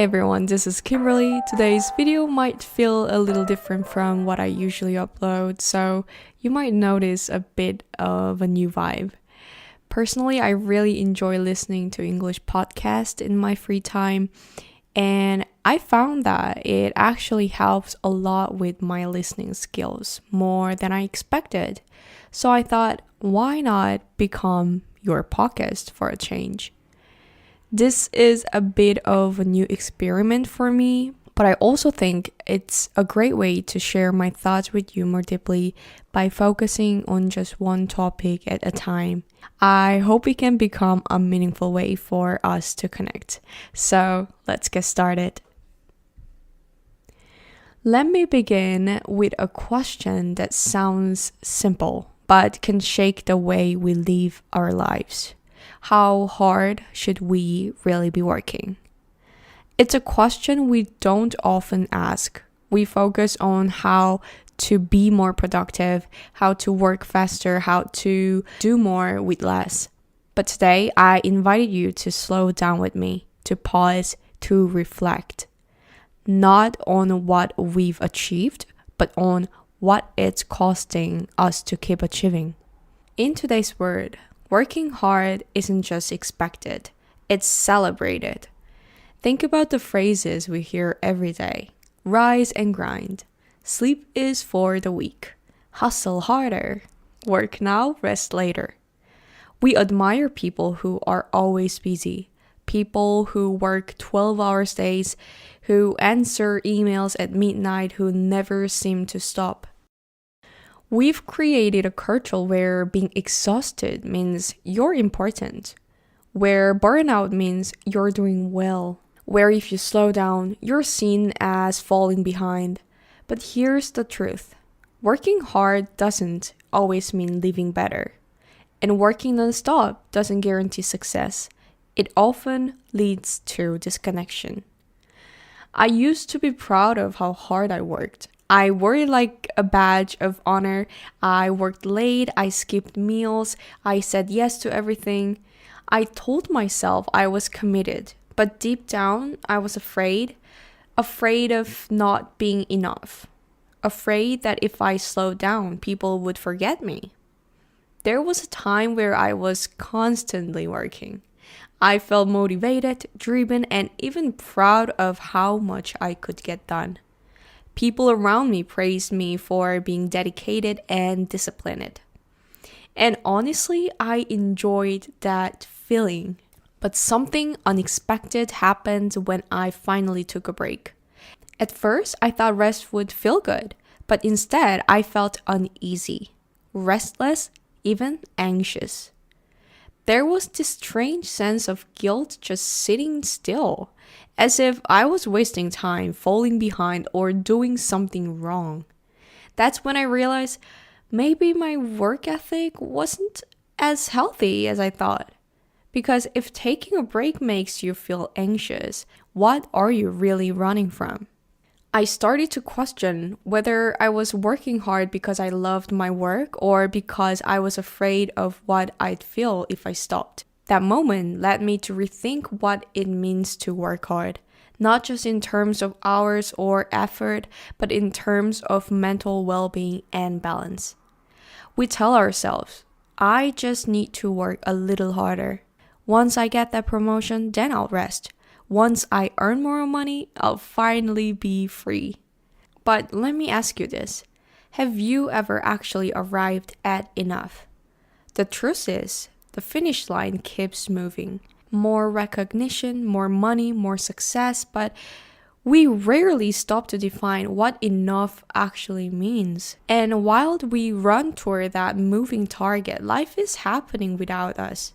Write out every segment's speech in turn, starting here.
Hey everyone, this is Kimberly. Today's video might feel a little different from what I usually upload, so you might notice a bit of a new vibe. Personally, I really enjoy listening to English podcasts in my free time, and I found that it actually helps a lot with my listening skills, more than I expected. So I thought, why not become your podcast for a change? This is a bit of a new experiment for me, but I also think it's a great way to share my thoughts with you more deeply by focusing on just one topic at a time. I hope it can become a meaningful way for us to connect. So let's get started. Let me begin with a question that sounds simple, but can shake the way we live our lives. How hard should we really be working? It's a question we don't often ask. We focus on how to be more productive, how to work faster, how to do more with less. But today, I invited you to slow down with me, to pause, to reflect. Not on what we've achieved, but on what it's costing us to keep achieving. In today's world, working hard isn't just expected, it's celebrated. Think about the phrases we hear every day. Rise and grind. Sleep is for the weak. Hustle harder. Work now, rest later. We admire people who are always busy. People who work 12-hour days, who answer emails at midnight, who never seem to stop. We've created a culture where being exhausted means you're important, where burnout means you're doing well, where if you slow down, you're seen as falling behind. But here's the truth. Working hard doesn't always mean living better. And working non-stop doesn't guarantee success. It often leads to disconnection. I used to be proud of how hard I worked. I wore it like a badge of honor. I worked late, I skipped meals, I said yes to everything. I told myself I was committed, but deep down I was afraid of not being enough. Afraid that if I slowed down, people would forget me. There was a time where I was constantly working. I felt motivated, driven, and even proud of how much I could get done. People around me praised me for being dedicated and disciplined. And honestly, I enjoyed that feeling. But something unexpected happened when I finally took a break. At first, I thought rest would feel good, but instead, I felt uneasy, restless, even anxious. There was this strange sense of guilt just sitting still, as if I was wasting time, falling behind, or doing something wrong. That's when I realized maybe my work ethic wasn't as healthy as I thought. Because if taking a break makes you feel anxious, what are you really running from? I started to question whether I was working hard because I loved my work or because I was afraid of what I'd feel if I stopped. That moment led me to rethink what it means to work hard, not just in terms of hours or effort, but in terms of mental well-being and balance. We tell ourselves, I just need to work a little harder. Once I get that promotion, then I'll rest. Once I earn more money, I'll finally be free. But let me ask you this. Have you ever actually arrived at enough? The truth is, the finish line keeps moving. More recognition, more money, more success, but we rarely stop to define what enough actually means. And while we run toward that moving target, life is happening without us.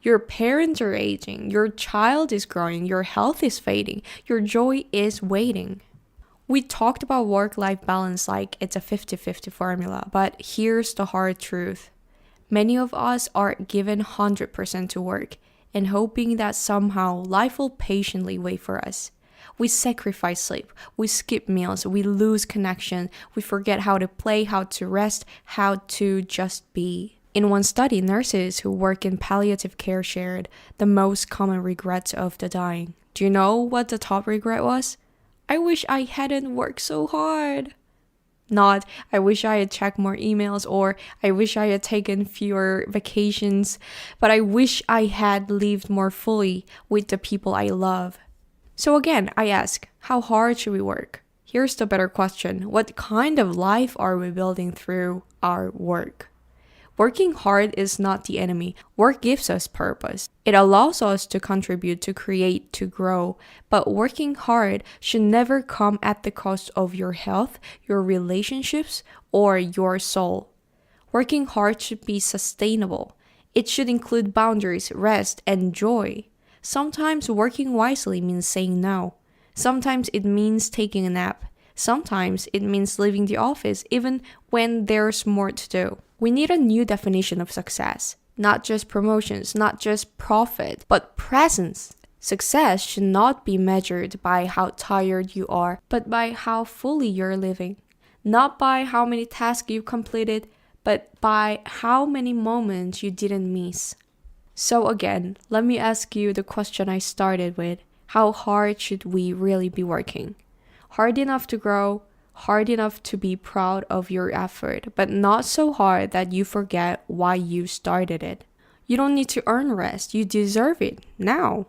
Your parents are aging, your child is growing, your health is fading, your joy is waiting. We talked about work-life balance like it's a 50-50 formula, but here's the hard truth. Many of us are given 100% to work and hoping that somehow life will patiently wait for us. We sacrifice sleep, we skip meals, we lose connection, we forget how to play, how to rest, how to just be. In one study, nurses who work in palliative care shared the most common regrets of the dying. Do you know what the top regret was? I wish I hadn't worked so hard. Not, I wish I had checked more emails or I wish I had taken fewer vacations, but I wish I had lived more fully with the people I love. So again, I ask, how hard should we work? Here's the better question. What kind of life are we building through our work? Working hard is not the enemy. Work gives us purpose. It allows us to contribute, to create, to grow. But working hard should never come at the cost of your health, your relationships, or your soul. Working hard should be sustainable. It should include boundaries, rest, and joy. Sometimes working wisely means saying no. Sometimes it means taking a nap. Sometimes it means leaving the office even when there's more to do. We need a new definition of success. Not just promotions, not just profit, but presence. Success should not be measured by how tired you are, but by how fully you're living. Not by how many tasks you completed, but by how many moments you didn't miss. So again, let me ask you the question I started with. How hard should we really be working? Hard enough to grow, hard enough to be proud of your effort, but not so hard that you forget why you started it. You don't need to earn rest, you deserve it now.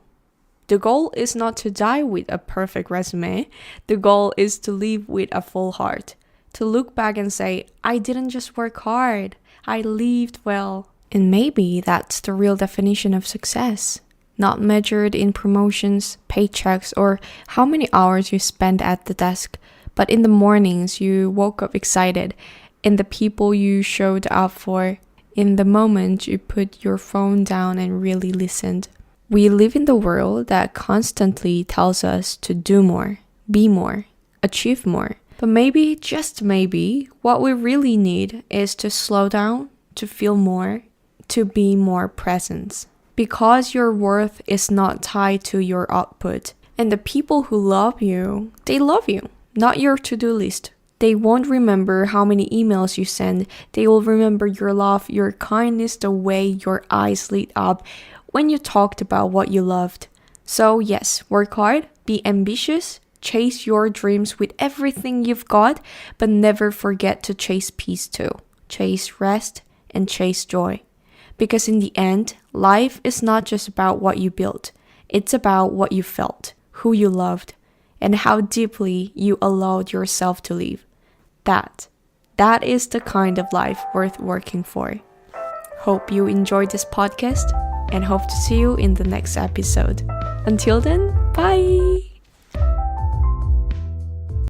The goal is not to die with a perfect resume. The goal is to live with a full heart. To look back and say, I didn't just work hard, I lived well. And maybe that's the real definition of success. Not measured in promotions, paychecks, or how many hours you spent at the desk, but in the mornings you woke up excited, in the people you showed up for, in the moment you put your phone down and really listened. We live in the world that constantly tells us to do more, be more, achieve more. But maybe, just maybe, what we really need is to slow down, to feel more, to be more present. Because your worth is not tied to your output. And the people who love you, they love you, not your to-do list. They won't remember how many emails you send. They will remember your love, your kindness, the way your eyes lit up when you talked about what you loved. So yes, work hard, be ambitious, chase your dreams with everything you've got, but never forget to chase peace too. Chase rest and chase joy. Because in the end, life is not just about what you built. It's about what you felt, who you loved, and how deeply you allowed yourself to live. That is the kind of life worth working for. Hope you enjoyed this podcast and hope to see you in the next episode. Until then, bye!